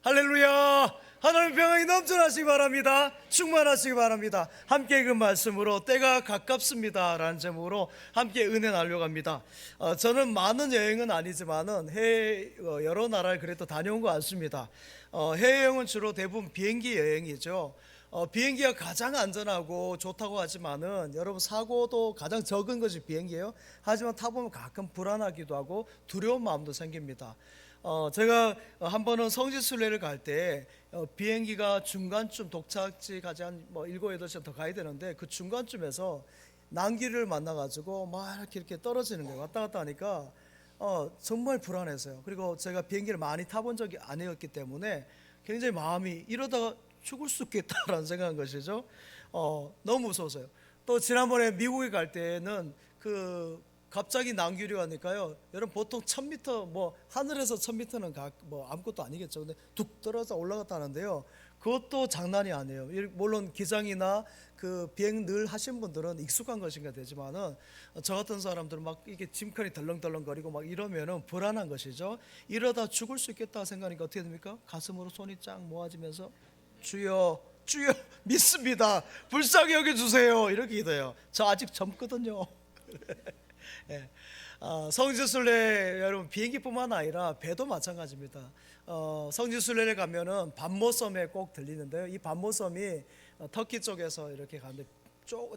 할렐루야. 하나님 평강이 넘쳐나시기 바랍니다. 충만하시기 바랍니다. 함께 그 말씀으로 때가 가깝습니다 라는 제목으로 함께 은혜 나누려고 합니다. 저는 많은 여행은 아니지만은 해외 여러 나라를 그래도 다녀온 것 같습니다. 해외여행은 주로 대부분 비행기 여행이죠. 비행기가 가장 안전하고 좋다고 하지만은 여러분 사고도 가장 적은 것이 비행기예요. 하지만 타보면 가끔 불안하기도 하고 두려운 마음도 생깁니다. 제가 한 번은 성지순례를 갈 때 비행기가 중간쯤 독착지까지 한 7, 8시간 더 가야 되는데 그 중간쯤에서 난기를 만나가지고 막 이렇게 떨어지는 거예요. 왔다 갔다 하니까 정말 불안했어요. 그리고 제가 비행기를 많이 타본 적이 아니었기 때문에 굉장히 마음이 이러다가 죽을 수 있겠다라는 생각한 것이죠. 너무 무서웠어요. 또 지난번에 미국에 갈 때는 갑자기 난기류 하니까요. 여러분 보통 1000m 하늘에서 1000m는 아무것도 아니겠죠. 근데 툭 떨어져 올라갔다 하는데요. 그것도 장난이 아니에요. 물론 기장이나 그 비행 늘 하신 분들은 익숙한 것인가 되지만은 저 같은 사람들은 막 이게 짐칸이 덜렁덜렁거리고 막 이러면은 불안한 것이죠. 이러다 죽을 수 있겠다 생각하니까 어떻게 됩니까? 가슴으로 손이 쫙 모아지면서 주여 주여 믿습니다. 불쌍히 여겨주세요. 이렇게 기도해요. 저 아직 젊거든요. 예. 성지순례 여러분 비행기뿐만 아니라 배도 마찬가지입니다. 성지순례를 가면은 반모섬에 꼭 들리는데요. 이 반모섬이 터키 쪽에서 이렇게 가는데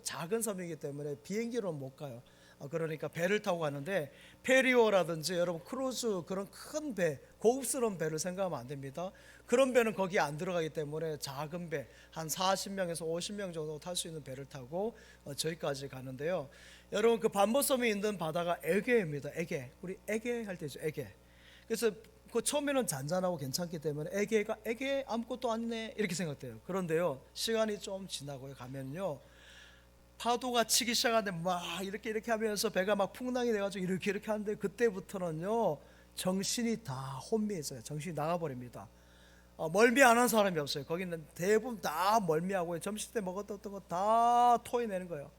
작은 섬이기 때문에 비행기로는 못 가요. 그러니까 배를 타고 가는데 페리오라든지 여러분 크루즈 그런 큰 배, 고급스러운 배를 생각하면 안 됩니다. 그런 배는 거기 안 들어가기 때문에 작은 배, 한 40명에서 50명 정도 탈 수 있는 배를 타고 저기까지 가는데요. 여러분 그 반모섬에 있는 바다가 에게입니다. 에게. 우리 에게 할 때죠. 에게. 그래서 그 처음에는 잔잔하고 괜찮기 때문에 에게 아무것도 아니네 이렇게 생각돼요. 그런데요 시간이 좀 지나고요 가면요 파도가 치기 시작하는데 막 이렇게 하면서 배가 막 풍랑이 돼가지고 이렇게 하는데 그때부터는요 정신이 다 혼미해져요. 정신이 나가버립니다. 멀미 안 한 사람이 없어요. 거기는 대부분 다 멀미하고 점심 때 먹었던 거 다 토해내는 거예요.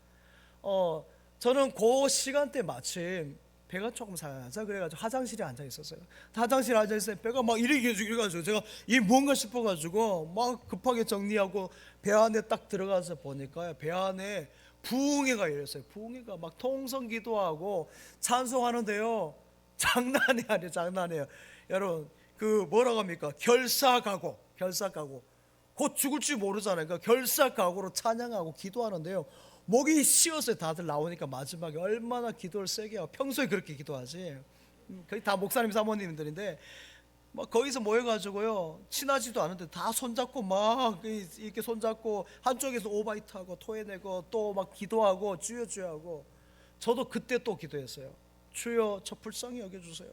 저는 그 시간대 마침 배가 조금 살아서 그래가지고 화장실에 앉아 있었어요. 화장실에 앉아 있어요. 배가 막 이래가지고 제가 이 뭔가 싶어가지고 막 급하게 정리하고 배 안에 딱 들어가서 보니까요 배 안에 부흥회가 열렸어요. 부흥회가 막 통성 기도하고 찬송하는데요 장난이 아니에요. 장난이에요. 여러분 그 뭐라고 합니까? 결사각오 곧 죽을 줄 모르잖아요. 그러니까 결사각오로 찬양하고 기도하는데요 목이 쉬었어요. 다들 나오니까 마지막에 얼마나 기도를 세게 하고 평소에 그렇게 기도하지. 거의 다 목사님 사모님들인데 막 거기서 모여가지고요 친하지도 않은데 다 손잡고 막 이렇게 손잡고 한쪽에서 오바이트하고 토해내고 또 막 기도하고 주여 하고 저도 그때 또 기도했어요. 주여 저 불쌍히 여겨주세요.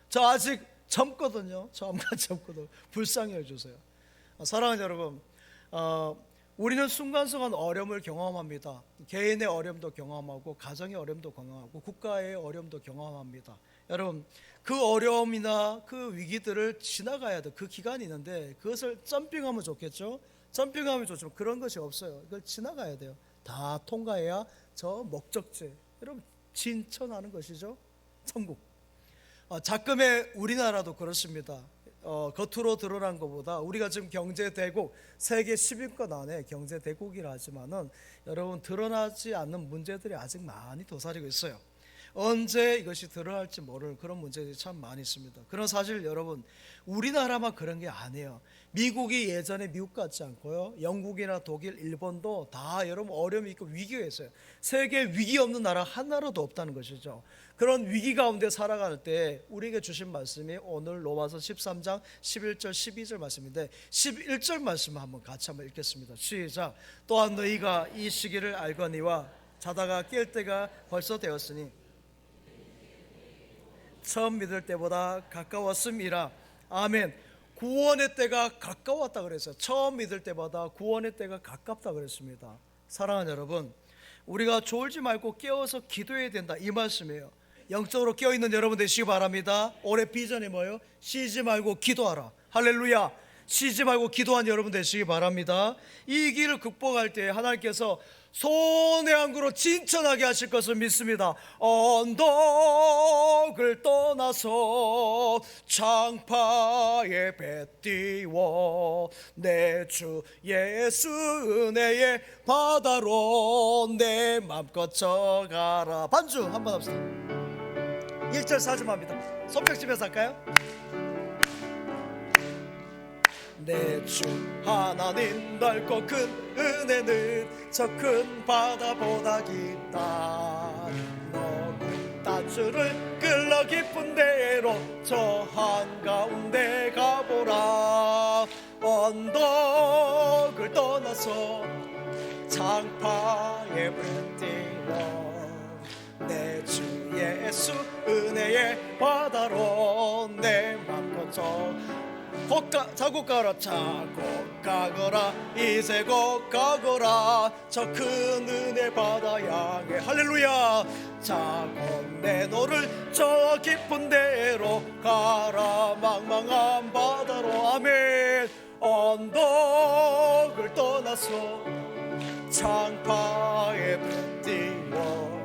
저 아직 젊거든요. 젊거든. 불쌍히 여겨주세요. 사랑하는 여러분 우리는 순간순간 어려움을 경험합니다. 개인의 어려움도 경험하고 가정의 어려움도 경험하고 국가의 어려움도 경험합니다. 여러분 그 어려움이나 그 위기들을 지나가야 돼. 그 기간이 있는데 그것을 점핑하면 좋겠죠. 점핑하면 좋지만 그런 것이 없어요. 그걸 지나가야 돼요. 다 통과해야 저 목적지 여러분 진천하는 것이죠. 천국. 작금의 우리나라도 그렇습니다. 겉으로 드러난 것보다 우리가 지금 경제대국 세계 10위권 안에 경제대국이라 하지만은 여러분 드러나지 않는 문제들이 아직 많이 도사리고 있어요. 언제 이것이 드러날지 모를 그런 문제들이 참 많이 있습니다. 그런 사실 여러분 우리나라만 그런 게 아니에요. 미국이 예전에 미국 같지 않고요 영국이나 독일, 일본도 다 여러분 어려움이 있고 위기가 있어요. 세계 위기 없는 나라 한 나라도 없다는 것이죠. 그런 위기 가운데 살아갈 때 우리에게 주신 말씀이 오늘 로마서 13장 11절 12절 말씀인데 11절 말씀을 같이 한번 읽겠습니다. 시작. 또한 너희가 이 시기를 알거니와 자다가 깰 때가 벌써 되었으니 처음 믿을 때보다 가까웠음이라. 아멘. 구원의 때가 가까웠다 그랬어요. 처음 믿을 때보다 구원의 때가 가깝다 그랬습니다. 사랑하는 여러분 우리가 졸지 말고 깨어서 기도해야 된다 이 말씀이에요. 영적으로 깨어있는 여러분 되시기 바랍니다. 올해 비전이 뭐예요? 쉬지 말고 기도하라. 할렐루야. 쉬지 말고 기도한 여러분 되시기 바랍니다. 이 위기를 극복할 때 하나님께서 손의 항구로 진천하게 하실 것을 믿습니다. 언덕을 떠나서 창파에 배 띄워 내 주 예수 은혜의 바다로 내 맘껏 져가라. 반주 한번 합시다. 1절 4절 합니다. 손뼉치면서 할까요? 내 주 하나님 넓고 큰 은혜는 저 큰 바다보다 깊다. 너는 따주를 끌러 깊은 데로 저 한가운데 가보라. 언덕을 떠나서 장파에 불띠워 내 주 예수 은혜의 바다로 내 맘껏 자곡 가라 자곡 가거라 이세곡 가거라 저 큰 은혜 바다 향해 할렐루야. 자곡 내 노를 저 깊은 데로 가라 망망한 바다로 아멘. 언덕을 떠나서 창파에 붙들어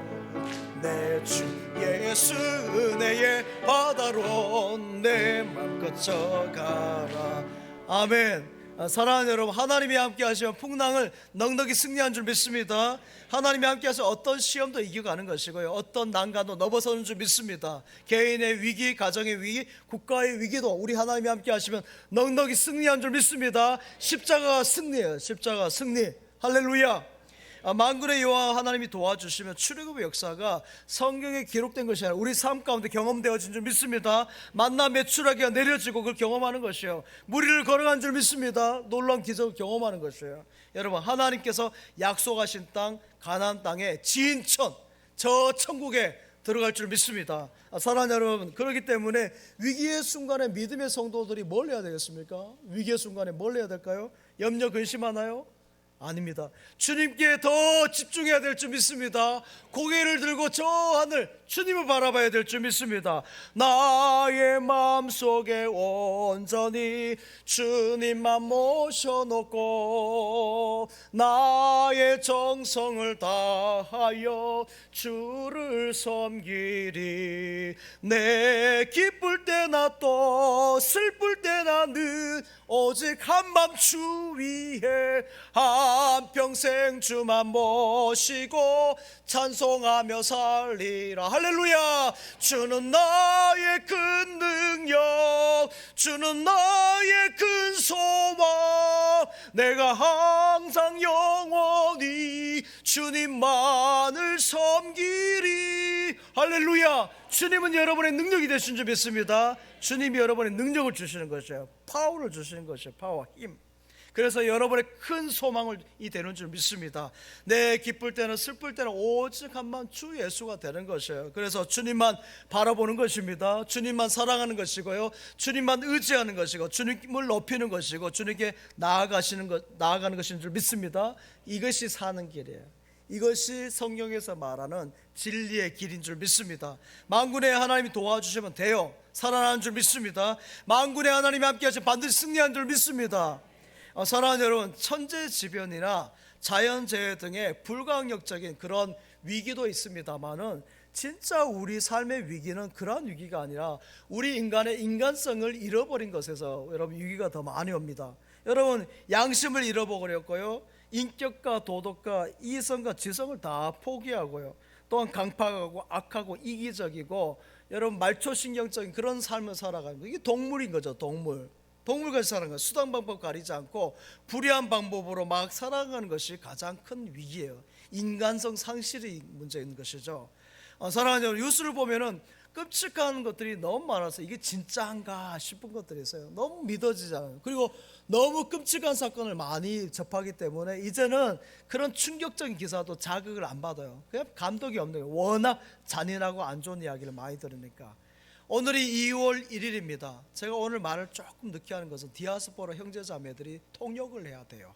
내 주 예수 은혜의 바다로 내 맘껏 져가라. 아멘. 사랑하는 여러분, 하나님이 함께 하시면 풍랑을 넉넉히 승리한 줄 믿습니다. 하나님이 함께 하셔서 어떤 시험도 이겨가는 것이고요, 어떤 난간도 넘어서는 줄 믿습니다. 개인의 위기, 가정의 위기, 국가의 위기도 우리 하나님이 함께 하시면 넉넉히 승리한 줄 믿습니다. 십자가가 승리예요. 십자가 승리. 할렐루야. 만군의 여호와 하나님이 도와주시면 출애굽의 역사가 성경에 기록된 것이 아니라 우리 삶 가운데 경험되어진 줄 믿습니다. 만나 메추라기가 내려지고 그걸 경험하는 것이에요. 무리를 걸어간 줄 믿습니다. 놀라운 기적을 경험하는 것이에요. 여러분, 하나님께서 약속하신 땅 가나안 땅에 진천, 저 천국에 들어갈 줄 믿습니다. 사랑하는 여러분, 그렇기 때문에 위기의 순간에 믿음의 성도들이 뭘 해야 되겠습니까? 위기의 순간에 뭘 해야 될까요? 염려 근심하나요? 아닙니다. 주님께 더 집중해야 될 줄 믿습니다. 고개를 들고 저 하늘 주님을 바라봐야 될 줄 믿습니다. 나의 마음속에 온전히 주님만 모셔놓고 나의 정성을 다하여 주를 섬기리. 내 기쁠 때나 또 슬플 때나 늘 오직 한밤 주 위에 한평생 주만 모시고 찬송하며 살리라. 할렐루야. 주는 나의 큰 능력, 주는 나의 큰 소망, 내가 항상 영원히 주님만을 섬기리. 할렐루야. 주님은 여러분의 능력이 되신 줄 믿습니다. 주님이 여러분의 능력을 주시는 것이에요. 파워를 주시는 것이에요. 파워, 힘. 그래서 여러분의 큰 소망을 되는 줄 믿습니다. 내 기쁠 때는 슬플 때는 오직 한만 주 예수가 되는 것이에요. 그래서 주님만 바라보는 것입니다. 주님만 사랑하는 것이고요, 주님만 의지하는 것이고, 주님을 높이는 것이고, 주님께 나아가는 것인 줄 믿습니다. 이것이 사는 길이에요. 이것이 성경에서 말하는 진리의 길인 줄 믿습니다. 만군의 하나님이 도와주시면 돼요. 살아나는 줄 믿습니다. 만군의 하나님이 함께 하시면 반드시 승리한 줄 믿습니다. 사랑하는 여러분, 천재지변이나 자연재해 등의 불가항력적인 그런 위기도 있습니다만은 진짜 우리 삶의 위기는 그러한 위기가 아니라 우리 인간의 인간성을 잃어버린 것에서 여러분 위기가 더 많이 옵니다. 여러분, 양심을 잃어버렸고요, 인격과 도덕과 이성과 지성을 다 포기하고요, 또한 강팍하고 악하고 이기적이고 여러분 말초신경적인 그런 삶을 살아가는 거, 이게 동물인 거죠. 동물같이 살아가는 거, 수단 방법 가리지 않고 불의한 방법으로 막 살아가는 것이 가장 큰 위기예요. 인간성 상실이 문제인 것이죠. 사랑하는 여러분, 뉴스를 보면은 끔찍한 것들이 너무 많아서 이게 진짜인가 싶은 것들이 있어요. 너무 믿어지지 않아요. 그리고 너무 끔찍한 사건을 많이 접하기 때문에 이제는 그런 충격적인 기사도 자극을 안 받아요. 그냥 감독이 없는 거예요. 워낙 잔인하고 안 좋은 이야기를 많이 들으니까. 오늘이 2월 1일입니다 제가 오늘 말을 조금 늦게 하는 것은 디아스포라 형제자매들이 통역을 해야 돼요.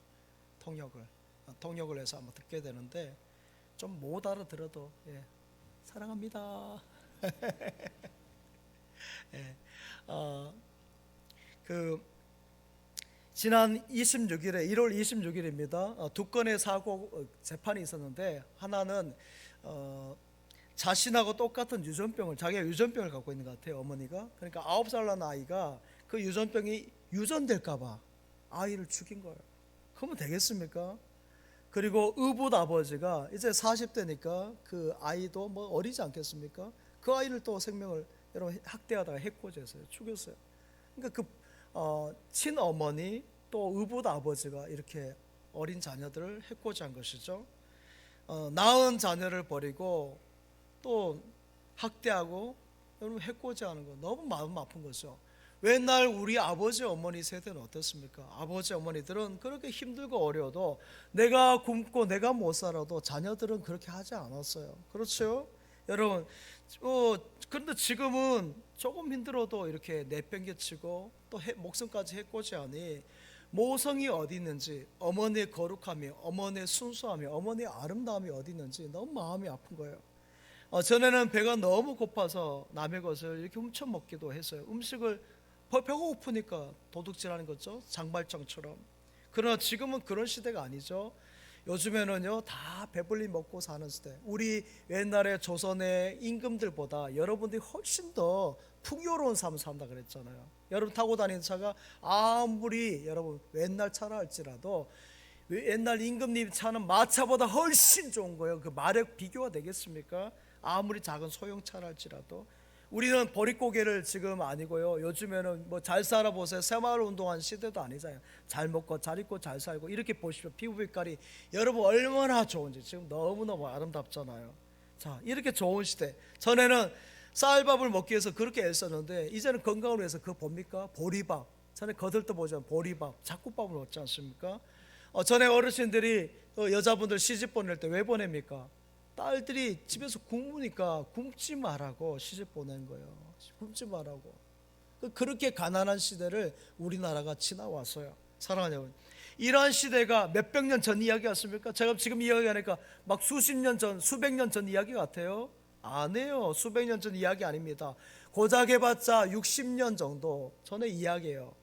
통역을 해서 아마 듣게 되는데 좀 못 알아들어도 사랑합니다. 지난 26일에 1월 26일입니다. 두 건의 사고 재판이 있었는데 하나는 자신하고 똑같은 유전병을 자기가 유전병을 갖고 있는 것 같아요. 어머니가. 그러니까 9살 난 아이가 그 유전병이 유전될까 봐 아이를 죽인 거예요. 그러면 되겠습니까? 그리고 의붓 아버지가 이제 40대니까 그 아이도 뭐 어리지 않겠습니까? 그 아이를 또 생명을 여러분 학대하다가 해코지했어요. 죽였어요. 그러니까 친어머니 또 의붓 아버지가 이렇게 어린 자녀들을 해코지한 것이죠. 낳은 자녀를 버리고 또 학대하고 여러분 해코지하는 거 너무 마음 아픈 거죠. 옛날 우리 아버지 어머니 세대는 어떻습니까? 아버지 어머니들은 그렇게 힘들고 어려워도 내가 굶고 내가 못 살아도 자녀들은 그렇게 하지 않았어요. 그렇죠? 여러분 그런데 지금은 조금 힘들어도 이렇게 내팽개치고 또 목숨까지 해코지하니 모성이 어디 있는지, 어머니의 거룩함이, 어머니의 순수함이, 어머니의 아름다움이 어디 있는지 너무 마음이 아픈 거예요. 전에는 배가 너무 고파서 남의 것을 이렇게 훔쳐 먹기도 했어요. 음식을 배가 고프니까 도둑질하는 거죠. 장발장처럼. 그러나 지금은 그런 시대가 아니죠. 요즘에는요 다 배불리 먹고 사는 시대. 우리 옛날에 조선의 임금들보다 여러분들이 훨씬 더 풍요로운 삶을 산다 그랬잖아요. 여러분 타고 다니는 차가 아무리 여러분 옛날 차라 할지라도 옛날 임금님 차는 마차보다 훨씬 좋은 거예요. 그 마력 비교가 되겠습니까? 아무리 작은 소형차라 할지라도. 우리는 보릿고개를 지금 아니고요. 요즘에는 뭐 잘 살아보세요. 새마을 운동한 시대도 아니잖아요. 잘 먹고 잘 입고 잘 살고 이렇게 보십시오. 피부 빛깔이 여러분 얼마나 좋은지 지금 너무너무 아름답잖아요. 자, 이렇게 좋은 시대. 전에는 쌀밥을 먹기 위해서 그렇게 애썼는데 이제는 건강을 위해서 그거 봅니까? 보리밥. 전에 거들떠 보자면 보리밥, 잡곡밥을 먹지 않습니까? 전에 어르신들이 여자분들 시집 보낼 때 왜 보냅니까? 딸들이 집에서 굶으니까 굶지 말라고 시집 보낸 거예요. 굶지 말라고. 그렇게 가난한 시대를 우리나라가 지나왔어요. 사랑하는 여러분, 이러한 시대가 몇백 년 전 이야기 같습니까? 제가 지금 이야기하니까 막 수십 년 전, 수백 년 전 이야기 같아요? 아니에요. 수백 년 전 이야기 아닙니다. 고작 해봤자 60년 정도 전의 이야기예요.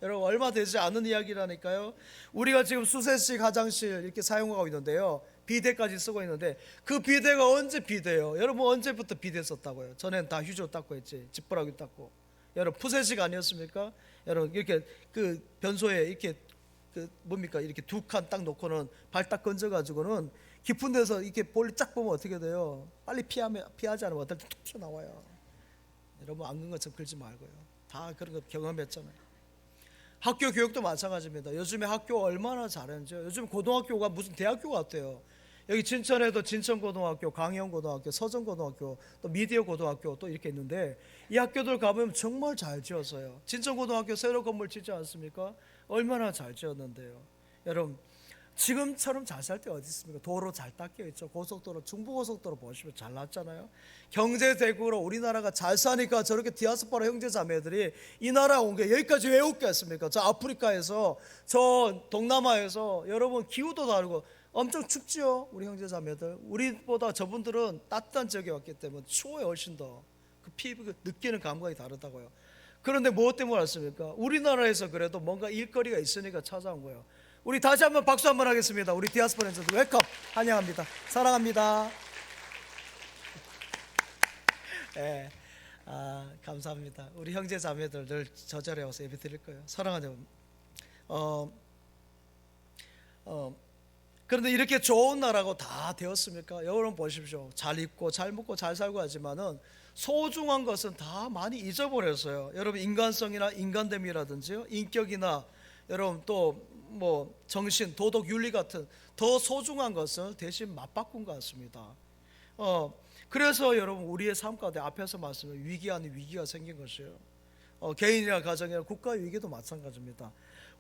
여러분 얼마 되지 않은 이야기라니까요. 우리가 지금 수세식 화장실 이렇게 사용하고 있는데요, 비데까지 쓰고 있는데 그 비데가 언제 비데예요? 여러분 언제부터 비데 썼다고요? 전엔 다 휴지로 닦고 했지, 지푸라기 닦고. 여러분 푸세식 아니었습니까? 여러분 이렇게 그 변소에 이렇게 뭡니까 이렇게 두 칸 딱 놓고는 발 딱 건져가지고는 깊은 데서 이렇게 볼일 쫙 보면 어떻게 돼요? 빨리 피하지 않으면 어떨 때 툭 튀어나와요. 여러분 안 그런 것처럼 그러지 말고요. 다 그런 거 경험했잖아요. 학교 교육도 마찬가지입니다. 요즘에 학교 얼마나 잘하는지. 요즘 고등학교가 무슨 대학교 같아요. 여기 진천에도 진천고등학교, 강영고등학교, 서정고등학교, 또 미디어고등학교 또 이렇게 있는데 이 학교들 가보면 정말 잘 지었어요. 진천고등학교 새로 건물 짓지 않습니까? 얼마나 잘 지었는데요. 여러분 지금처럼 잘 살 때 어디 있습니까? 도로 잘 닦여 있죠. 고속도로, 중부고속도로 보시면 잘 났잖아요. 경제대국으로 우리나라가 잘 사니까 저렇게 디아스포라 형제자매들이 이 나라 온 게 여기까지 왜 없겠습니까? 저 아프리카에서, 저 동남아에서 여러분 기후도 다르고 엄청 춥죠. 우리 형제자매들. 우리보다 저분들은 따뜻한 지역에 왔기 때문에 추워요. 훨씬 더. 그 피부 느끼는 감각이 다르다고요. 그런데 무엇 때문에 왔습니까? 우리나라에서 그래도 뭔가 일거리가 있으니까 찾아온 거예요. 우리 다시 한번 박수 한번 하겠습니다. 우리 디아스포라 형제들 웰컴, 환영합니다. 사랑합니다. 네, 감사합니다. 우리 형제 자매들 늘 저 자리에 와서 예배 드릴 거예요. 사랑하는 그런데 이렇게 좋은 나라고 다 되었습니까? 여러분 보십시오. 잘 입고 잘 먹고 잘 살고 하지만은 소중한 것은 다 많이 잊어버렸어요. 여러분 인간성이나 인간됨이라든지요, 인격이나 여러분 또 뭐 정신, 도덕, 윤리 같은 더 소중한 것을 대신 맞바꾼 것 같습니다. 그래서 여러분 우리의 삶 가운데 앞에서 말씀을 위기 아닌 위기가 생긴 것이에요. 개인이나 가정이나 국가 위기도 마찬가지입니다.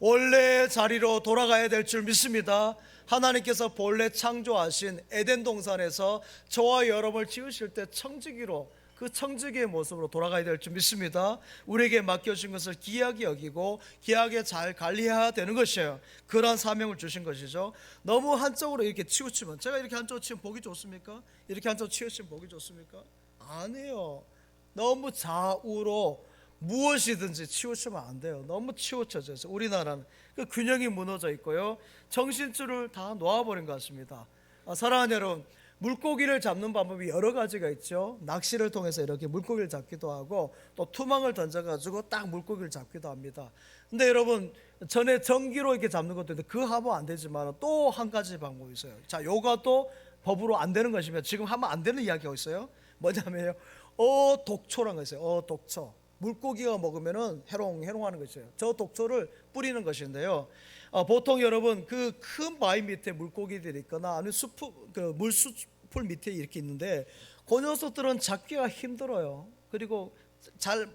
원래 자리로 돌아가야 될 줄 믿습니다. 하나님께서 본래 창조하신 에덴 동산에서 저와 여러분을 지으실 때 청지기로, 그 청지기의 모습으로 돌아가야 될 줄 믿습니다. 우리에게 맡겨진 것을 귀하게 여기고 귀하게 잘 관리해야 되는 것이에요. 그러한 사명을 주신 것이죠. 너무 한쪽으로 이렇게 치우치면, 제가 이렇게 한쪽으로 치우면 보기 좋습니까? 이렇게 한쪽으로 치우치면 보기 좋습니까? 아니에요. 너무 좌우로 무엇이든지 치우치면 안 돼요. 너무 치우쳐져 있어요. 우리나라는 그 균형이 무너져 있고요. 정신줄을 다 놓아버린 것 같습니다. 사랑하는 여러분, 물고기를 잡는 방법이 여러 가지가 있죠. 낚시를 통해서 이렇게 물고기를 잡기도 하고, 또 투망을 던져가지고 딱 물고기를 잡기도 합니다. 근데 여러분, 전에 전기로 이렇게 잡는 것도 있는데 그거 하면 안 되지만 또 한 가지 방법이 있어요. 자, 요가 또 법으로 안 되는 것이면 지금 하면 안 되는 이야기가 있어요. 뭐냐면요, 독초라는 거 있어요. 독초. 물고기가 먹으면은 해롱해롱하는 것이에요. 저 독초를 뿌리는 것인데요. 보통 여러분 그 큰 바위 밑에 물고기들이 있거나 아니면 그 물수풀 밑에 이렇게 있는데 그 녀석들은 잡기가 힘들어요. 그리고 잘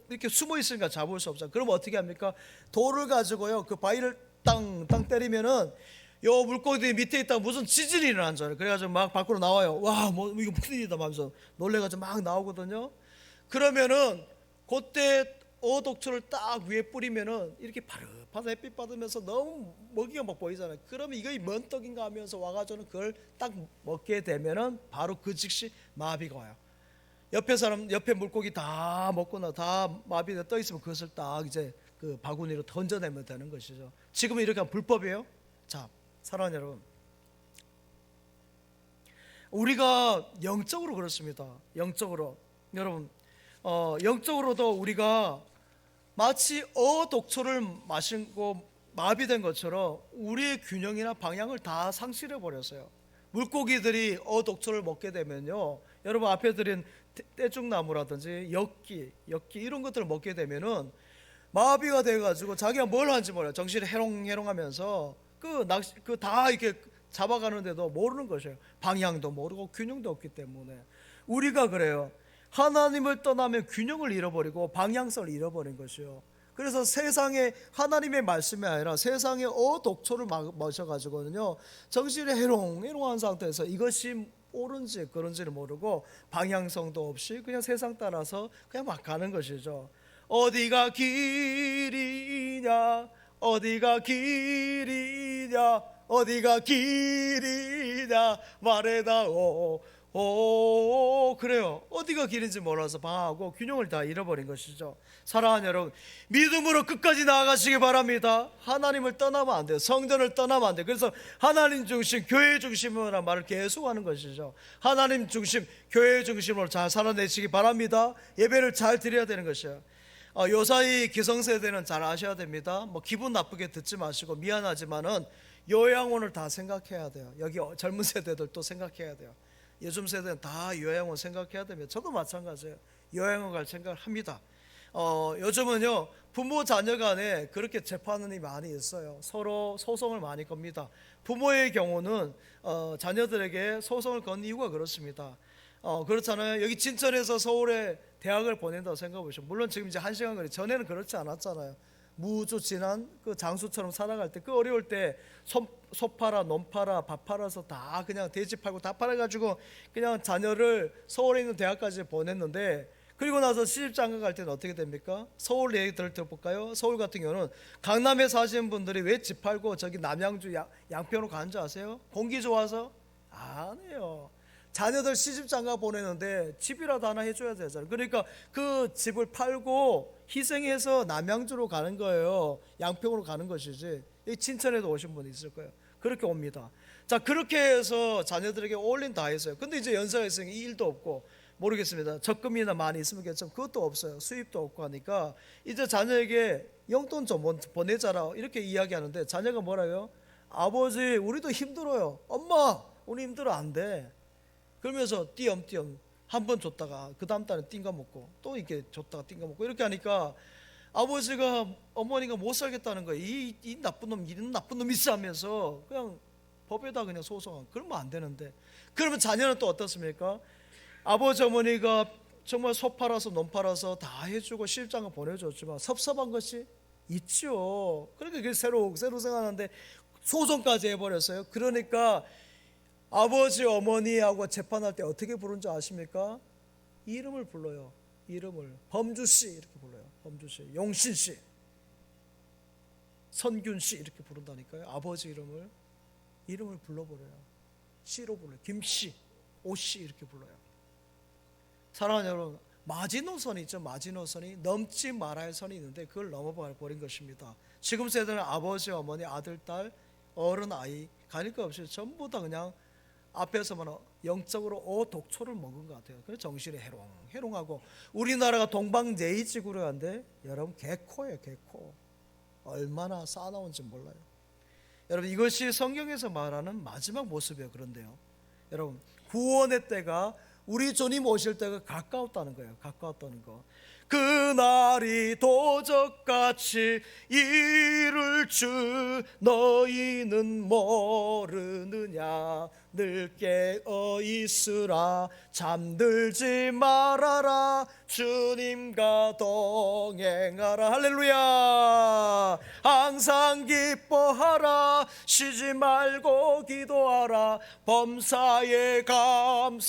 이렇게 숨어 있으니까 잡을 수 없어요. 그럼 어떻게 합니까? 돌을 가지고요 그 바위를 땅 때리면은 요 물고기들이 밑에 있다가 무슨 지진이 일어난 줄 알아요. 그래가지고 막 밖으로 나와요. 와, 뭐 이거 무슨 일이다 하면서 놀래가지고 막 나오거든요. 그러면은 그때 어독초를 딱 위에 뿌리면은 이렇게 바르바르 햇빛 받으면서 너무 먹이가 막 보이잖아요. 그러면 이거 뭔 떡인가 하면서 와가지고는 그걸 딱 먹게 되면은 바로 그 즉시 마비가 와요. 옆에 물고기 다 먹거나 다 마비돼 떠 있으면 그것을 딱 이제 그 바구니로 던져내면 되는 것이죠. 지금은 이렇게 하면 불법이에요. 자, 사랑하는 여러분, 우리가 영적으로 그렇습니다. 영적으로 여러분, 영적으로도 우리가 마치 독초를 마시고 마비된 것처럼 우리의 균형이나 방향을 다 상실해 버렸어요. 물고기들이 독초를 먹게 되면요, 여러분 앞에 드린 떼죽나무라든지 엽기 이런 것들을 먹게 되면은 마비가 돼가지고 자기가 뭘 하는지 몰라요. 정신이 해롱해롱하면서 그 다 이렇게 잡아가는데도 모르는 것이에요. 방향도 모르고 균형도 없기 때문에. 우리가 그래요. 하나님을 떠나면 균형을 잃어버리고 방향성을 잃어버린 것이요. 그래서 세상에 하나님의 말씀이 아니라 세상에 독초를 마셔가지고는요 정신이 해롱해롱한 상태에서 이것이 옳은지 그런지를 모르고 방향성도 없이 그냥 세상 따라서 그냥 막 가는 것이죠. 어디가 길이냐, 어디가 길이냐, 어디가 길이냐 말해다오. 그래요. 어디가 길인지 몰라서 방황하고 균형을 다 잃어버린 것이죠. 사랑하는 여러분, 믿음으로 끝까지 나아가시기 바랍니다. 하나님을 떠나면 안 돼요. 성전을 떠나면 안 돼요. 그래서 하나님 중심, 교회 중심이라는 말을 계속하는 것이죠. 하나님 중심, 교회 중심으로 잘 살아내시기 바랍니다. 예배를 잘 드려야 되는 것이에요. 요사이 기성세대는 잘 아셔야 됩니다. 뭐 기분 나쁘게 듣지 마시고 미안하지만은 요양원을 다 생각해야 돼요. 여기 젊은 세대들도 생각해야 돼요. 요즘 세대는 다 요양원 생각해야 됩니다. 저도 마찬가지예요. 요양원 갈 생각을 합니다. 요즘은요 부모 자녀 간에 그렇게 재판이 많이 있어요. 서로 소송을 많이 겁니다. 부모의 경우는 자녀들에게 소송을 건 이유가 그렇습니다. 그렇잖아요. 여기 진천에서 서울에 대학을 보낸다고 생각해 보시죠. 물론 지금 이제 1시간 거리, 전에는 그렇지 않았잖아요. 무주진한 그 장수처럼 살아갈 때, 그 어려울 때 소 팔아, 논 팔아, 밥 팔아서 다 그냥 돼지 팔고 다 팔아가지고 그냥 자녀를 서울에 있는 대학까지 보냈는데, 그리고 나서 시집장가 갈 때는 어떻게 됩니까? 서울 얘기들 들어볼까요? 서울 같은 경우는 강남에 사시는 분들이 왜 집 팔고 저기 남양주 양평으로 가는지 아세요? 공기 좋아서? 아니에요. 자녀들 시집장가 보내는데 집이라도 하나 해줘야 되잖아요. 그러니까 그 집을 팔고 희생해서 남양주로 가는 거예요. 양평으로 가는 것이지. 이 친천에도 오신 분이 있을 거예요. 그렇게 옵니다. 자, 그렇게 해서 자녀들에게 올린 다 했어요. 근데 이제 연세가 있으니 일도 없고 모르겠습니다. 적금이나 많이 있으면 괜찮고 그것도 없어요. 수입도 없고 하니까 이제 자녀에게 용돈 좀 보내자라 이렇게 이야기하는데 자녀가 뭐라요? 아버지 우리도 힘들어요. 엄마 우리 힘들어. 안 돼. 그러면서 띄엄띄엄 한 번 줬다가 그 다음 달에 띵가 먹고 또 이렇게 줬다가 띵가 먹고 이렇게 하니까 아버지가 어머니가 못 살겠다는 거예요. 이 나쁜 놈, 이런 나쁜 놈 있어 하면서 그냥 법에다 그냥 소송한. 그러면 안 되는데. 그러면 자녀는 또 어떻습니까? 아버지 어머니가 정말 소 팔아서 논 팔아서 다 해주고 시집장가 보내줬지만 섭섭한 것이 있죠. 그러니까 그게 새로 생각하는데 소송까지 해버렸어요. 그러니까 아버지 어머니하고 재판할 때 어떻게 부르는지 아십니까? 이름을 불러요. 이름을 범주씨 이렇게 불러요. 범주씨, 용신씨, 선균씨 이렇게 부른다니까요. 아버지 이름을 불러버려요. 씨로 불러요. 김씨, 오씨 이렇게 불러요. 사랑하는 여러분, 마지노선이 있죠. 마지노선이 넘지 말아야 할 선이 있는데 그걸 넘어버린 것입니다. 지금 세대는 아버지, 어머니, 아들, 딸, 어른, 아이 가릴 거 없이 전부 다 그냥 앞에서만 영적으로 독초를 먹은 것 같아요. 그래서 정신이 해롱해롱하고 우리나라가 동방예의지구로한데 여러분 개코예요. 개코. 얼마나 싸나운지 몰라요. 여러분 이것이 성경에서 말하는 마지막 모습이에요. 그런데요 여러분 구원의 때가 우리 주님 오실 때가 가까웠다는 거예요. 가까웠다는 거. 그날이 도적같이 이룰 줄 너희는 모르느냐. 늘 깨어 있으라. 잠들지 말아라. 주님과 동행하라. 할렐루야. 항상 기뻐하라. 쉬지 말고 기도하라. 범사에 감사하라.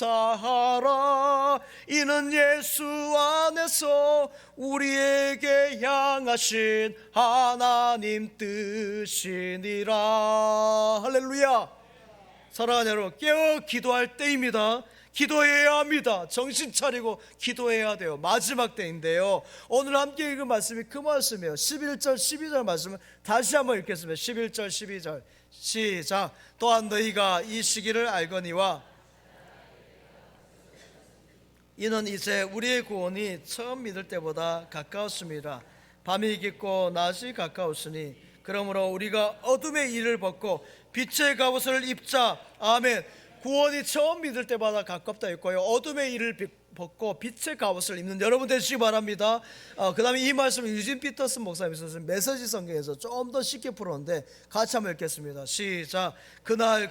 이는 예수 안에서 우리에게 향하신 하나님 뜻이니라. 할렐루야. 사랑하는 여러분, 깨어 기도할 때입니다. 기도해야 합니다. 정신 차리고 기도해야 돼요. 마지막 때인데요. 오늘 함께 읽은 말씀이 그 말씀이에요. 11절 12절 말씀을 다시 한번 읽겠습니다. 11절 12절 시작. 또한 너희가 이 시기를 알거니와 이는 이제 우리의 구원이 처음 믿을 때보다 가까웠습니다. 밤이 깊고 낮이 가까웠으니 그러므로 우리가 어둠의 일을 벗고 빛의 갑옷을 입자. 아멘. 구원이 처음 믿을 때마다 가깝다 했고요. 어둠의 일을 벗고 빛의 갑옷을 입는 여러분 되시기 바랍니다. 그 다음에 이 말씀을 유진 피터슨 목사님이 쓰신 메시지 성경에서 좀 더 쉽게 풀었는데 같이 한번 읽겠습니다. 시작. 그날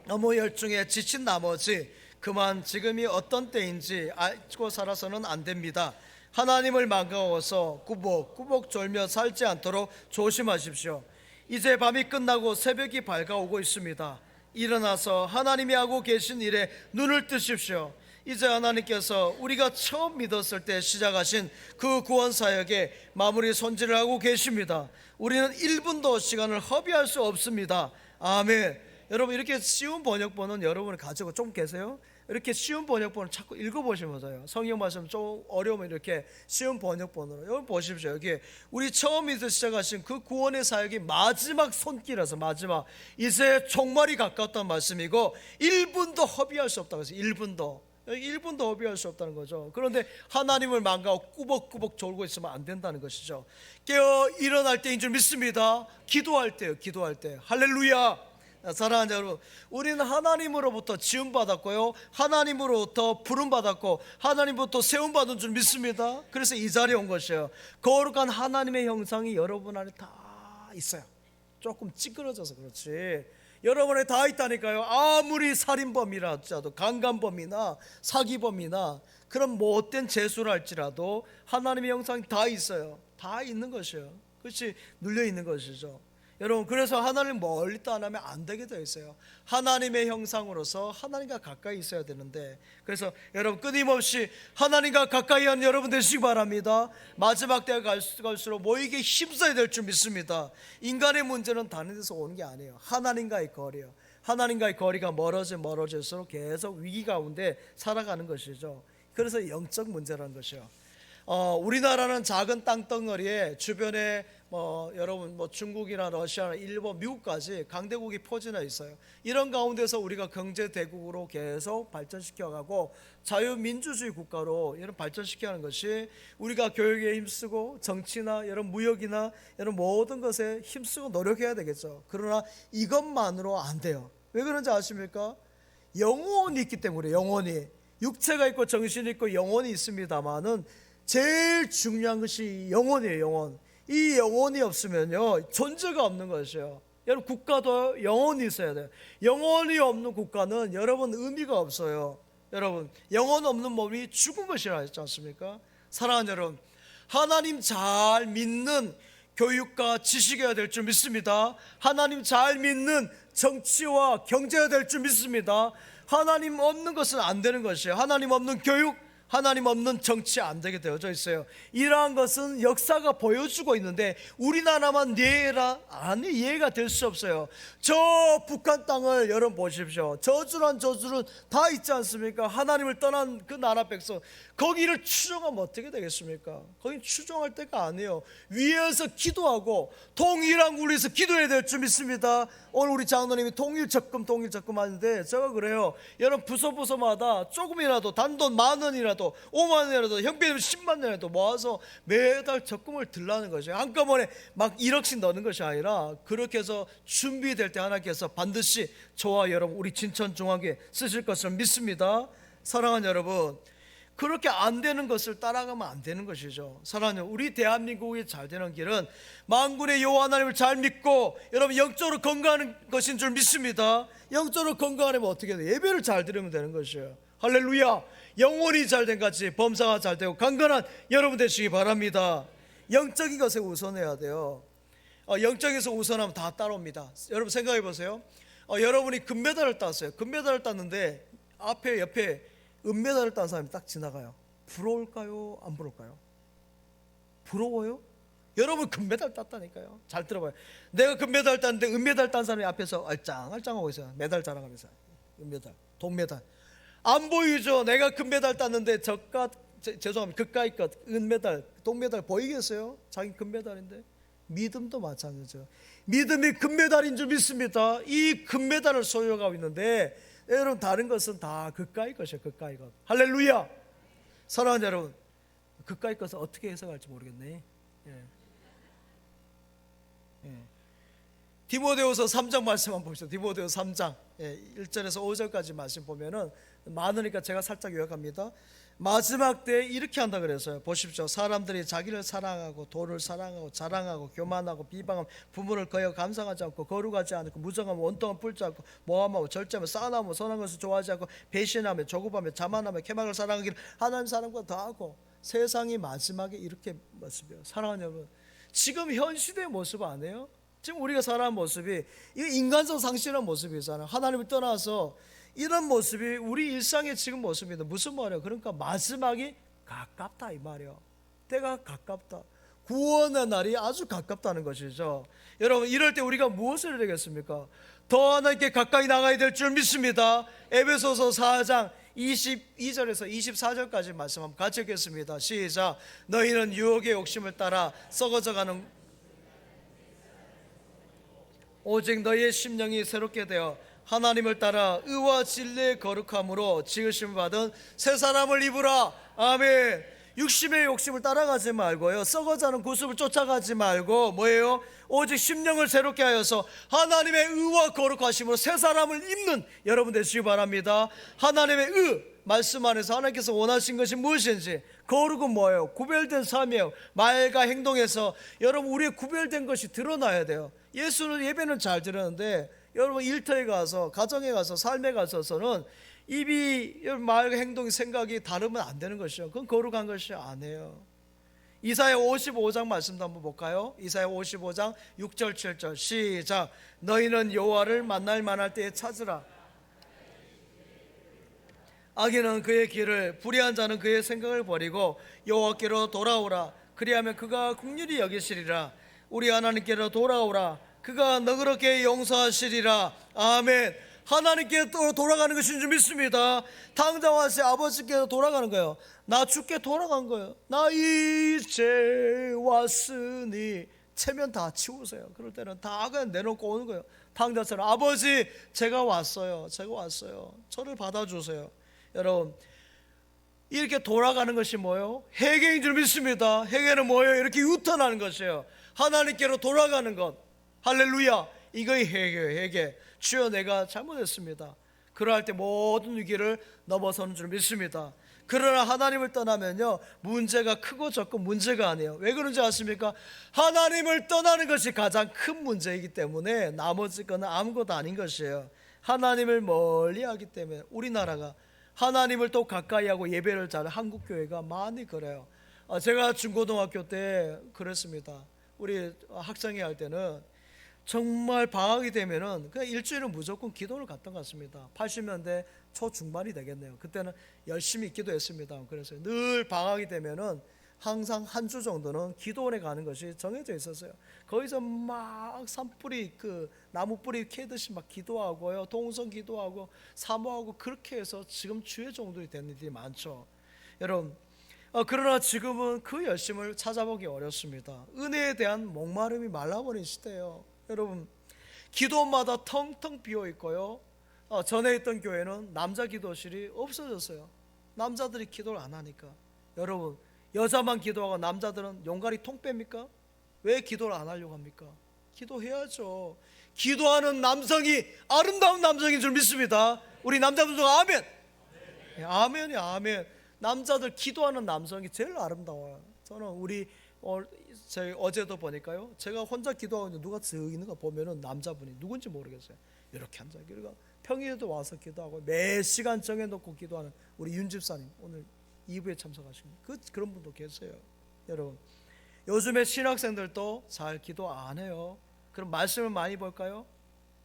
너무 열중에 지친 나머지 그만 지금이 어떤 때인지 알고 살아서는 안 됩니다. 하나님을 반가워서 꾸벅꾸벅 졸며 살지 않도록 조심하십시오. 이제 밤이 끝나고 새벽이 밝아오고 있습니다. 일어나서 하나님이 하고 계신 일에 눈을 뜨십시오. 이제 하나님께서 우리가 처음 믿었을 때 시작하신 그 구원 사역에 마무리 손질을 하고 계십니다. 우리는 1분도 시간을 허비할 수 없습니다. 아멘. 여러분 이렇게 쉬운 번역본은 여러분이 가지고 좀 계세요? 이렇게 쉬운 번역본을 자꾸 읽어보시면 돼요. 성경 말씀 좀 어려우면 이렇게 쉬운 번역본으로 여러분 보십시오. 여기 우리 처음부터 시작하신 그 구원의 사역이 마지막 손길에서 마지막 이제 종말이 가까웠다는 말씀이고 1분도 허비할 수 없다고 해서 1분도 허비할 수 없다는 거죠. 그런데 하나님을 망가고 꾸벅꾸벅 졸고 있으면 안 된다는 것이죠. 깨어 일어날 때인 줄 믿습니다. 기도할 때요. 기도할 때. 할렐루야. 사랑하는 여러분, 우리는 하나님으로부터 지음받았고요, 하나님으로부터 부름받았고 하나님으로부터 세움받은 줄 믿습니다. 그래서 이 자리에 온 것이에요. 거룩한 하나님의 형상이 여러분 안에 다 있어요. 조금 찌그러져서 그렇지 여러분 안에 다 있다니까요. 아무리 살인범이라 할지라도 강간범이나 사기범이나 그런 못된 재수를 할지라도 하나님의 형상이 다 있어요. 다 있는 것이에요. 그것이 눌려있는 것이죠. 여러분 그래서 하나님을 멀리 떠나면 안 되게 되어 있어요. 하나님의 형상으로서 하나님과 가까이 있어야 되는데, 그래서 여러분 끊임없이 하나님과 가까이 하는 여러분 되시기 바랍니다. 마지막 때가 갈수록 모이게 힘써야 될 줄 믿습니다. 인간의 문제는 다른 데서 오는 게 아니에요. 하나님과의 거리예요. 하나님과의 거리가 멀어질수록 계속 위기 가운데 살아가는 것이죠. 그래서 영적 문제라는 것이요. 우리나라는 작은 땅덩어리에 주변에 여러분 중국이나 러시아나 일본, 미국까지 강대국이 포진해 있어요. 이런 가운데서 우리가 경제 대국으로 계속 발전시켜가고 자유민주주의 국가로 이런 발전시켜가는 것이 우리가 교육에 힘쓰고 정치나 이런 무역이나 이런 모든 것에 힘쓰고 노력해야 되겠죠. 그러나 이것만으로 안 돼요. 왜 그런지 아십니까? 영혼이 있기 때문에. 영혼이 육체가 있고 정신이 있고 영혼이 있습니다만은 제일 중요한 것이 영혼이에요. 영혼. 이 영혼이 없으면요 존재가 없는 것이에요. 여러분 국가도 영혼이 있어야 돼요. 영혼이 없는 국가는 여러분 의미가 없어요. 여러분 영혼 없는 몸이 죽은 것이라 했지 않습니까? 사랑하는 여러분, 하나님 잘 믿는 교육과 지식이어야 될 줄 믿습니다. 하나님 잘 믿는 정치와 경제가 될 줄 믿습니다. 하나님 없는 것은 안 되는 것이에요. 하나님 없는 교육, 하나님 없는 정치 안 되게 되어져 있어요. 이러한 것은 역사가 보여주고 있는데 우리나라만 이해가 될 수 없어요. 저 북한 땅을 여러분 보십시오. 저주란 저주는 다 있지 않습니까? 하나님을 떠난 그 나라 백성, 거기를 추종하면 어떻게 되겠습니까? 거긴 추종할 때가 아니에요. 위에서 기도하고 동일한 군리에서 기도해야 될 줄 믿습니다. 오늘 우리 장로님이 동일 적금 하는데 제가 그래요. 여러분 부서마다 조금이라도 단돈 10,000원이라도 50,000원이라도 형편이면 100,000원이라도 모아서 매달 적금을 들라는 거죠. 한꺼번에 막 1억씩 넣는 것이 아니라 그렇게 해서 준비될 때 하나님께서 반드시 저와 여러분 우리 진천중앙교회 쓰실 것을 믿습니다. 사랑하는 여러분, 그렇게 안 되는 것을 따라가면 안 되는 것이죠. 사랑하는 우리 대한민국이 잘 되는 길은 만군의 여호와 하나님을 잘 믿고 여러분 영적으로 건강한 것인 줄 믿습니다. 영적으로 건강하려면 어떻게 돼요? 예배를 잘 드리면 되는 것이에요. 할렐루야. 영혼이 잘 된 같이 범사가 잘 되고 강건한 여러분 되시기 바랍니다. 영적인 것에 우선해야 돼요. 영적에서 우선하면 다 따라옵니다. 여러분 생각해 보세요. 여러분이 금메달을 땄어요. 금메달을 땄는데 앞에 옆에 은메달을 딴 사람이 딱 지나가요. 부러울까요? 안 부러울까요? 부러워요? 여러분 금메달 땄다니까요. 잘 들어봐요. 내가 금메달 땄는데 은메달 딴 사람이 앞에서 알짱알짱하고 있어요. 메달 자랑하면서. 은메달, 동메달 안 보이죠? 내가 금메달 땄는데 죄송합니다. 그까이 것 은메달, 동메달 보이겠어요? 자기 금메달인데. 믿음도 마찬가지죠. 믿음이 금메달인 줄 믿습니다. 이 금메달을 소유하고 있는데 여러분 다른 것은 다 그까이 것이에요. 그까이 것. 할렐루야. 사랑하는 여러분, 그까이 것을 어떻게 해석할지 모르겠네. 디모데후서 3장 말씀 한번 보시죠. 디모데후서 3장 1절에서 5절까지 말씀 보면은 많으니까 제가 살짝 요약합니다. 마지막 때 이렇게 한다 그랬어요. 보십시오. 사람들이 자기를 사랑하고 돈을 사랑하고 자랑하고 교만하고 비방하고 부모를 거여 감상하지 않고 거룩하지 않고 무정하고 원통하고 뿔지 않고 모함하고 절제하며 싸나하며 선한 것을 좋아하지 않고 배신하며 조급하며 자만하며 케막을 사랑하기를 하나님 사람과 더하고 세상이 마지막에 이렇게 모습이에요. 사랑하는 여러분, 지금 현 시대의 모습 아니에요? 지금 우리가 살아가는 모습이 이 인간성 상실한 모습이잖아요. 하나님을 떠나서 이런 모습이 우리 일상의 지금 모습입니다. 무슨 말이에요? 그러니까 마지막이 가깝다 이 말이에요. 때가 가깝다. 구원의 날이 아주 가깝다는 것이죠. 여러분 이럴 때 우리가 무엇을 해야 되겠습니까? 더 하나님께 가까이 나가야 될 줄 믿습니다. 에베소서 4장 22절에서 24절까지 말씀 한번 같이 읽겠습니다. 시작. 너희는 유혹의 욕심을 따라 썩어져가는 오직 너희의 심령이 새롭게 되어 하나님을 따라 의와 진리의 거룩함으로 지으심을 받은 새 사람을 입으라. 아멘. 육심의 욕심을 따라가지 말고요, 썩어가는 구습을 쫓아가지 말고 뭐예요? 오직 심령을 새롭게 하여서 하나님의 의와 거룩하심으로 새 사람을 입는 여러분 되시기 바랍니다. 하나님의 의 말씀 안에서 하나님께서 원하신 것이 무엇인지, 거룩은 뭐예요? 구별된 삶이에요. 말과 행동에서 여러분 우리의 구별된 것이 드러나야 돼요. 예수는 예배는 잘 드렸는데 여러분 일터에 가서 가정에 가서 삶에 가서는 입이 말과 행동이 생각이 다르면 안 되는 것이죠. 그건 거룩한 것이 아니에요. 이사야 55장 말씀도 한번 볼까요? 이사야 55장 6절 7절 시작. 너희는 여호와를 만날 만할 때에 찾으라. 악인은 그의 길을, 불의한 자는 그의 생각을 버리고 여호와께로 돌아오라. 그리하면 그가 긍휼히 여기시리라. 우리 하나님께로 돌아오라. 그가 너그럽게 용서하시리라. 아멘. 하나님께 또 돌아가는 것인 줄 믿습니다. 당장 와서 아버지께로 돌아가는 거예요. 나 죽게 돌아간 거예요. 나 이제 왔으니 체면 다 치우세요. 그럴 때는 다 그냥 내놓고 오는 거예요. 당장처럼 아버지 제가 왔어요. 저를 받아주세요. 여러분 이렇게 돌아가는 것이 뭐예요? 회개인 줄 믿습니다. 회개는 뭐예요? 이렇게 유턴하는 것이에요. 하나님께로 돌아가는 것. 할렐루야. 이거의 회개예요. 회개. 주여 내가 잘못했습니다. 그러할 때 모든 위기를 넘어서는 줄 믿습니다. 그러나 하나님을 떠나면요 문제가 크고 적고 문제가 아니에요. 왜 그런지 아십니까? 하나님을 떠나는 것이 가장 큰 문제이기 때문에 나머지 거는 아무것도 아닌 것이에요. 하나님을 멀리하기 때문에 우리나라가 하나님을 또 가까이 하고 예배를 잘하는 한국교회가 많이 그래요. 제가 중고등학교 때 그랬습니다. 우리 학생회 할 때는 정말 방학이 되면은 그냥 일주일은 무조건 기도를 갔던 것 같습니다. 80년대 초중반이 되겠네요. 그때는 열심히 기도했습니다. 그래서 늘 방학이 되면은 항상 한 주 정도는 기도원에 가는 것이 정해져 있었어요. 거기서 막 산뿌리 나무 뿌리 캐듯이 막 기도하고요, 동성 기도하고 사모하고 그렇게 해서 지금 주의 종들이 되는 일이 많죠. 여러분 그러나 지금은 그 열심을 찾아보기 어렵습니다. 은혜에 대한 목마름이 말라버린 시대예요. 여러분, 기도마다 텅텅 비어 있고요. 전에 있던 교회는 남자 기도실이 없어졌어요. 남자들이 기도를 안 하니까. 여러분, 여자만 기도하고 남자들은 용가리 통 뺍니까? 왜 기도를 안 하려고 합니까? 기도해야죠. 기도하는 남성이 아름다운 남성인 줄 믿습니다. 우리 남자분들 아멘. 아멘이 아멘. 남자들 기도하는 남성이 제일 아름다워요. 저는 저희 어제도 보니까요, 제가 혼자 기도하고 있는데 누가 서 있는 거 보면은 남자분이 누군지 모르겠어요. 이렇게 앉아. 그러니까 평일에도 와서 기도하고 매 시간 정해놓고 기도하는 우리 윤 집사님, 오늘 2부에 참석하신 그런 분도 계세요. 여러분, 요즘에 신학생들도 잘 기도 안 해요. 그럼 말씀을 많이 볼까요?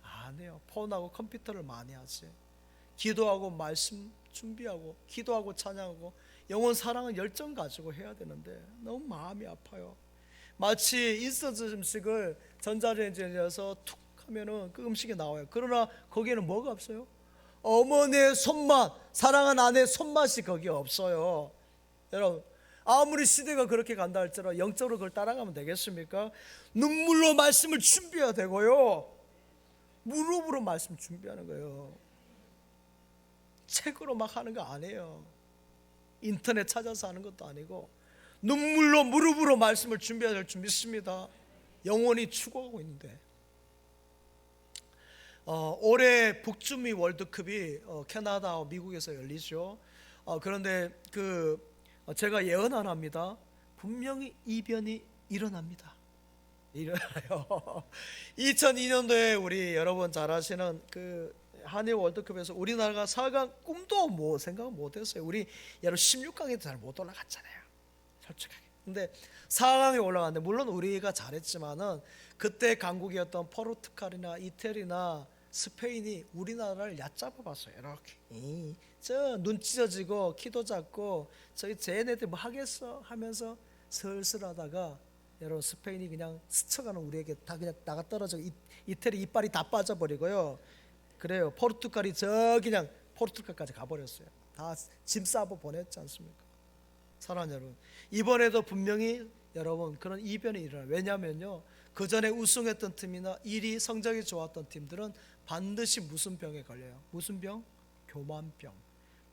안 해요. 폰하고 컴퓨터를 많이 하지. 기도하고 말씀 준비하고 기도하고 찬양하고 영혼 사랑은 열정 가지고 해야 되는데 너무 마음이 아파요. 마치 인스턴트 음식을 전자레인지에 넣어서 툭 하면은 그 음식이 나와요. 그러나 거기에는 뭐가 없어요? 어머니의 손맛, 사랑한 아내의 손맛이 거기에 없어요. 여러분, 아무리 시대가 그렇게 간다 할지라도 영적으로 그걸 따라가면 되겠습니까? 눈물로 말씀을 준비해야 되고요, 무릎으로 말씀 준비하는 거예요. 책으로 막 하는 거 아니에요. 인터넷 찾아서 하는 것도 아니고 눈물로 무릎으로 말씀을 준비해야 될 줄 믿습니다. 영원히 추구하고 있는데 올해 북중미 월드컵이 캐나다와 미국에서 열리죠. 그런데 제가 예언 안 합니다. 분명히 이변이 일어납니다. 일어나요. 2002년도에 우리 여러분 잘 아시는 한일 월드컵에서 우리나라가 4강 꿈도 생각 못했어요. 우리 여러분 16강에도 잘 못 올라갔잖아요, 솔직하게. 근데 4강에 올라갔는데 물론 우리가 잘했지만은 그때 강국이었던 포르투갈이나 이태리나 스페인이 우리나라를 얕잡아 봤어요. 이렇게 눈 찢어지고 키도 작고 쟤네들 뭐 하겠어 하면서 슬슬 하다가 여러분 스페인이 그냥 스쳐가는 우리에게 다 그냥 나가 떨어져. 이태리 이빨이 다 빠져버리고요. 그래요. 포르투갈이 그냥 포르투갈까지 가버렸어요. 다 짐 싸고 보냈지 않습니까? 사랑하는 여러분, 이번에도 분명히 여러분 그런 이변이 일어나요. 왜냐하면요, 그 전에 우승했던 팀이나 1위 성적이 좋았던 팀들은 반드시 무슨 병에 걸려요? 무슨 병? 교만병.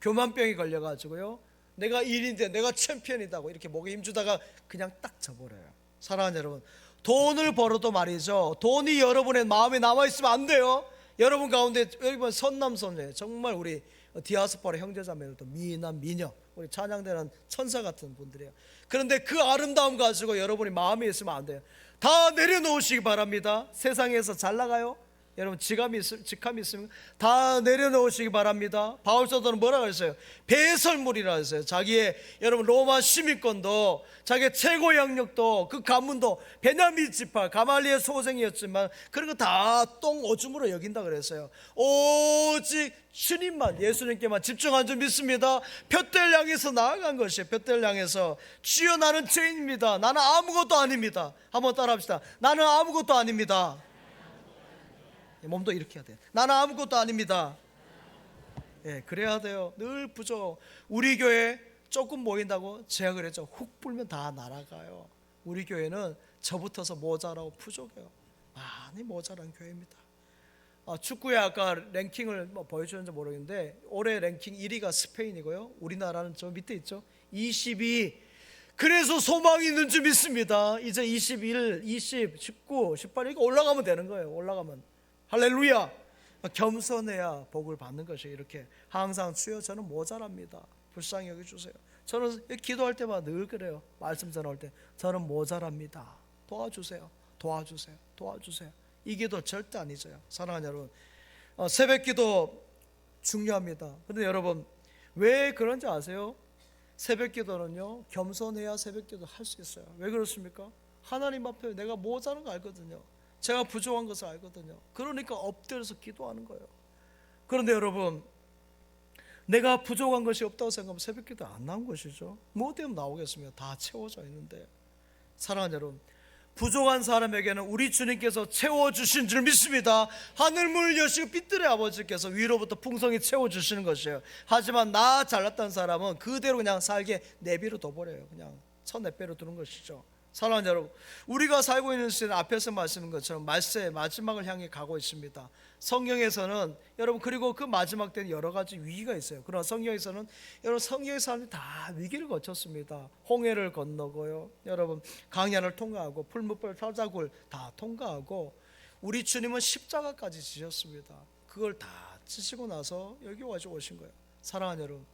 교만병이 걸려가지고요, 내가 1위인데 내가 챔피언이다고 이렇게 목에 힘주다가 그냥 딱 져버려요. 사랑하는 여러분, 돈을 벌어도 말이죠, 돈이 여러분의 마음에 남아있으면 안 돼요. 여러분 가운데 여러분 선남선녀, 정말 우리 디아스포라 형제자매들도 미남 미녀, 우리 찬양대는 천사 같은 분들이에요. 그런데 그 아름다움 가지고 여러분이 마음에 있으면 안 돼요. 다 내려놓으시기 바랍니다. 세상에서 잘 나가요? 여러분 직함이 있으면 다 내려놓으시기 바랍니다. 바울사도는 뭐라고 했어요? 배설물이라 했어요. 자기의 여러분 로마 시민권도, 자기의 최고 영역도, 그 가문도 베냐민 지파 가말리엘 소생이었지만 그런 거 다 똥오줌으로 여긴다 그랬어요. 오직 주님만, 예수님께만 집중한 줄 믿습니다. 둯대를 향해서 나아간 것이에요. 둯대를 향해서 주여 나는 죄인입니다. 나는 아무것도 아닙니다. 한번 따라합시다. 나는 아무것도 아닙니다. 몸도 이렇게 해야 돼요. 나는 아무것도 아닙니다. 그래야 돼요. 늘 부족. 우리 교회 조금 모인다고 제가 그랬죠. 훅 불면 다 날아가요. 우리 교회는 저부터서 모자라고 부족해요. 많이 모자란 교회입니다. 축구에 아까 랭킹을 보여주는지 모르겠는데 올해 랭킹 1위가 스페인이고요, 우리나라는 저 밑에 있죠, 22. 그래서 소망이 있는 줄 믿습니다. 이제 21, 20, 19, 18 이렇게 올라가면 되는 거예요. 올라가면 할렐루야. 겸손해야 복을 받는 것이 이렇게 항상 주여 저는 모자랍니다. 불쌍히 여겨주세요. 저는 기도할 때마다 늘 그래요. 말씀 전할 때 저는 모자랍니다. 도와주세요. 도와주세요. 도와주세요. 이 기도 절대 안 잊어요. 사랑하는 여러분, 새벽 기도 중요합니다. 그런데 여러분 왜 그런지 아세요? 새벽 기도는요, 겸손해야 새벽 기도 할 수 있어요. 왜 그렇습니까? 하나님 앞에 내가 모자란 거 알거든요. 제가 부족한 것을 알거든요. 그러니까 엎드려서 기도하는 거예요. 그런데 여러분, 내가 부족한 것이 없다고 생각하면 새벽 기도 안 나온 것이죠. 뭐 때문에 나오겠습니까? 다 채워져 있는데. 사랑하는 여러분, 부족한 사람에게는 우리 주님께서 채워주신 줄 믿습니다. 하늘문을 여시고 빛들의 아버지께서 위로부터 풍성히 채워주시는 것이에요. 하지만 나 잘났다는 사람은 그대로 그냥 살게 내비로 둬버려요. 그냥 쳐내빼로 두는 것이죠. 사랑하는 여러분, 우리가 살고 있는 시대는 앞에서 말씀한 것처럼 말세의 마지막을 향해 가고 있습니다. 성경에서는 여러분, 그리고 그 마지막 때는 여러 가지 위기가 있어요. 그러나 성경에서는 여러분, 성경의 사람들이 다 위기를 거쳤습니다. 홍해를 건너고요, 여러분 강야를 통과하고 풀무불 사자굴 다 통과하고, 우리 주님은 십자가까지 지셨습니다. 그걸 다 지시고 나서 여기 와서 오신 거예요. 사랑하는 여러분,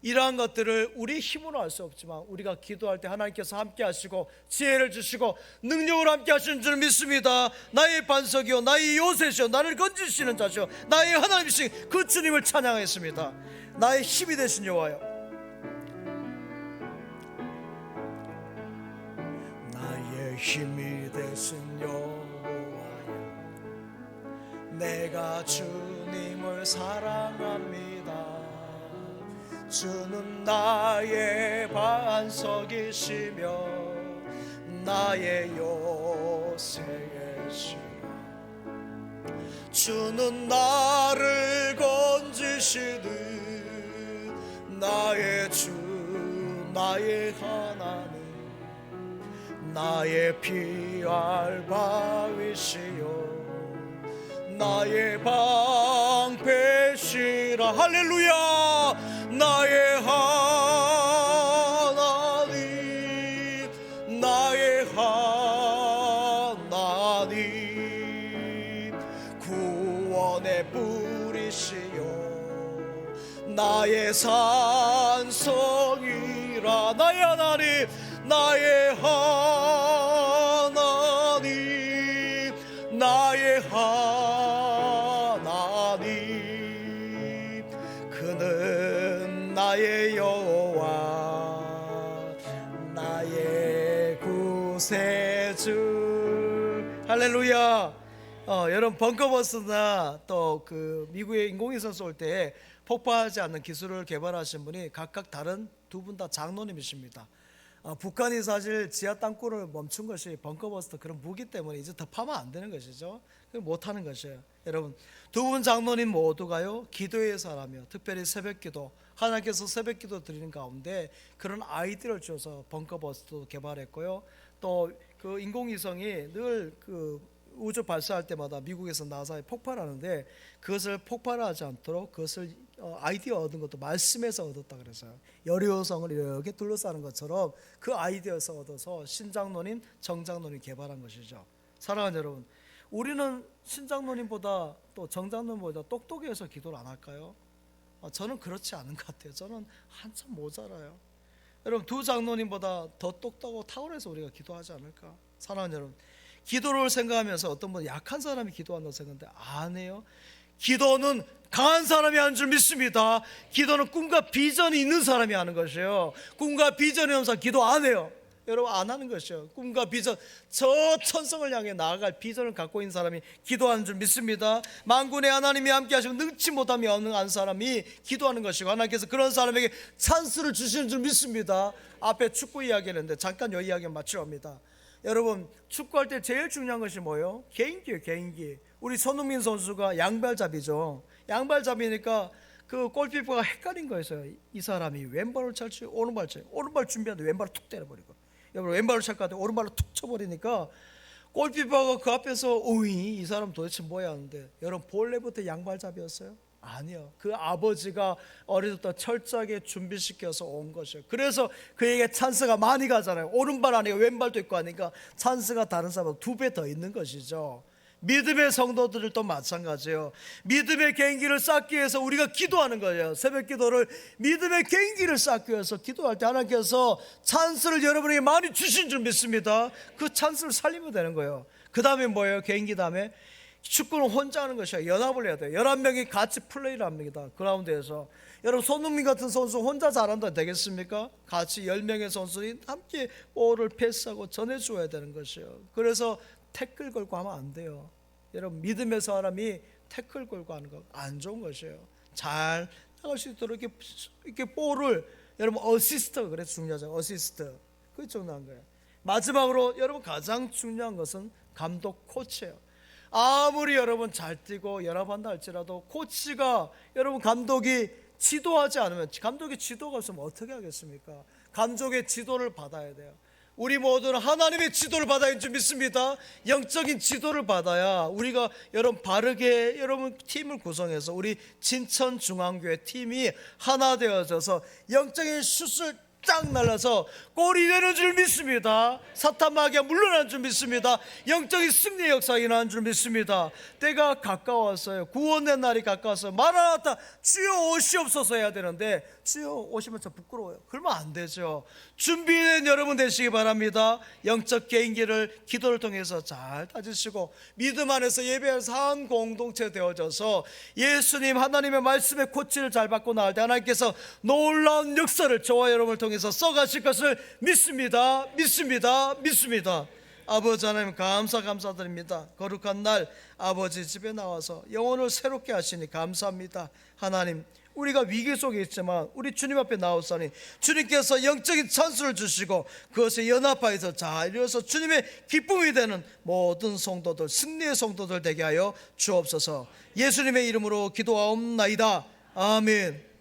이러한 것들을 우리 힘으로 할 수 없지만 우리가 기도할 때 하나님께서 함께 하시고 지혜를 주시고 능력을 함께 하시는 줄 믿습니다. 나의 반석이요 나의 요새시요 나를 건지시는 자시요 나의 하나님이신 그 주님을 찬양했습니다. 나의 힘이 되신 여호와여, 나의 힘이 되신 여호와여, 내가 주님을 사랑합니다. 주는 나의 반석이시며 나의 요새이시여, 주는 나를 건지시는 나의 주 나의 하나님, 나의 피할 바위시여 나의 방패시라. 할렐루야. 나의 하나님, 나의 하나님, 구원의 뿌리시여 나의 산성이라. 나의 하나님, 나의 하나님, 나의 하나님, 그는 나의 여호와 나의 구세주. 할렐루야. 여러분, 벙커버스나 또 그 미국의 인공위성 쏠 때 폭파하지 않는 기술을 개발하신 분이 각각 다른 두 분 다 장로님이십니다. 북한이 사실 지하 땅굴을 멈춘 것이 벙커버스터 그런 무기 때문에 이제 더 파면 안 되는 것이죠. 못하는 것이에요. 여러분, 두 분 장로님 모두가요 기도의 사람이요, 특별히 새벽기도, 하나님께서 새벽기도 드리는 가운데 그런 아이디어를 줘서 벙커버스터도 개발했고요. 또 그 인공위성이 늘 그 우주 발사할 때마다 미국에서 나사에 폭발하는데 그것을 폭발하지 않도록 그것을 아이디어 얻은 것도 말씀에서 얻었다 그래서요. 여리호성을 이렇게 둘러싸는 것처럼 그 아이디어에서 얻어서 신장로님, 정장로님 개발한 것이죠. 사랑하는 여러분, 우리는 신장로님보다 또 정장로님보다 똑똑해서 기도를 안 할까요? 저는 그렇지 않은 것 같아요. 저는 한참 모자라요. 여러분, 두 장로님보다 더 똑똑하고 탁월해서 우리가 기도하지 않을까? 사랑하는 여러분, 기도를 생각하면서 어떤 분 약한 사람이 기도한다고 생각하는데 안 해요. 기도는 강한 사람이 하는 줄 믿습니다. 기도는 꿈과 비전이 있는 사람이 하는 것이에요. 꿈과 비전이 없는 사람 기도 안 해요. 여러분, 안 하는 것이요. 꿈과 비전, 저 천성을 향해 나아갈 비전을 갖고 있는 사람이 기도하는 줄 믿습니다. 만군의 하나님이 함께 하시면 능치 못함이 없는 한 사람이 기도하는 것이고, 하나님께서 그런 사람에게 찬스를 주시는 줄 믿습니다. 앞에 축구 이야기했는데 잠깐 이 이야기 맞추려 합니다. 여러분, 축구할 때 제일 중요한 것이 뭐예요? 개인기예요. 개인기. 우리 손흥민 선수가 양발잡이죠. 양발잡이니까 그 골키퍼가 헷갈린 거였어요. 이 사람이 왼발을 찰지 오른발 찰지, 오른발 준비하는데 왼발을 툭 때려버리고, 여러분 왼발을 찰 것 같아 오른발로 툭 쳐버리니까 골키퍼가 그 앞에서 이 사람 도대체 뭐야 하는데, 여러분 본래부터 양발잡이였어요? 아니요. 그 아버지가 어릴 때부터 철저하게 준비시켜서 온 것이에요. 그래서 그에게 찬스가 많이 가잖아요. 오른발 아니고 왼발도 있고 하니까 찬스가 다른 사람보다 2배 더 있는 것이죠. 믿음의 성도들도 마찬가지예요. 믿음의 개인기를 쌓기 위해서 우리가 기도하는 거예요. 새벽 기도를 믿음의 개인기를 쌓기 위해서 기도할 때 하나님께서 찬스를 여러분에게 많이 주신 줄 믿습니다. 그 찬스를 살리면 되는 거예요. 그 다음에 뭐예요? 개인기 다음에 축구는 혼자 하는 것이야. 연합을 해야 돼요. 11명이 같이 플레이를 합니다. 그라운드에서. 여러분, 손흥민 같은 선수 혼자 잘한다 되겠습니까? 같이 10명의 선수들이 함께 볼을 패스하고 전해줘야 되는 것이에요. 그래서 태클 걸고 하면 안 돼요. 여러분, 믿음의 사람이 태클 걸고 하는 거 안 좋은 것이에요. 잘 나갈 수 있도록 이렇게 볼을, 여러분 어시스트, 그래서 중요하죠. 어시스트. 그게 중요한 거예요. 마지막으로 여러분 가장 중요한 것은 감독 코치예요. 아무리 여러분 잘 뛰고 연합한다 할지라도 코치가 여러분 감독이 지도하지 않으면 감독의 지도가 없으면 어떻게 하겠습니까? 감독의 지도를 받아야 돼요. 우리 모두는 하나님의 지도를 받아야 할 줄 믿습니다. 영적인 지도를 받아야 우리가 여러분 바르게 여러분 팀을 구성해서 우리 진천중앙교회 팀이 하나 되어져서 영적인 슛을 쫙 날라서 골이 되는 줄 믿습니다. 사탄 마귀가 물러나는 줄 믿습니다. 영적인 승리의 역사가 일어나는 줄 믿습니다. 때가 가까웠어요. 구원의 날이 가까웠어요. 마라나타 주여 오시옵소서 해야 되는데 주여 오시면 저 부끄러워요. 그러면 안 되죠. 준비된 여러분 되시기 바랍니다. 영적 개인기를 기도를 통해서 잘 다지시고 믿음 안에서 예배에서 한 공동체 되어져서 예수님 하나님의 말씀의 코치를 잘 받고 나갈 때 하나님께서 놀라운 역사를 저와 여러분을 통해서 써가실 것을 믿습니다. 아버지 하나님 감사드립니다. 거룩한 날 아버지 집에 나와서 영혼을 새롭게 하시니 감사합니다. 하나님 우리가 위기 속에 있지만 우리 주님 앞에 나오사니 주님께서 영적인 찬수를 주시고 그것에 연합하여서 잘 이루어서 주님의 기쁨이 되는 모든 성도들, 승리의 성도들 되게 하여 주옵소서. 예수님의 이름으로 기도하옵나이다. 아멘.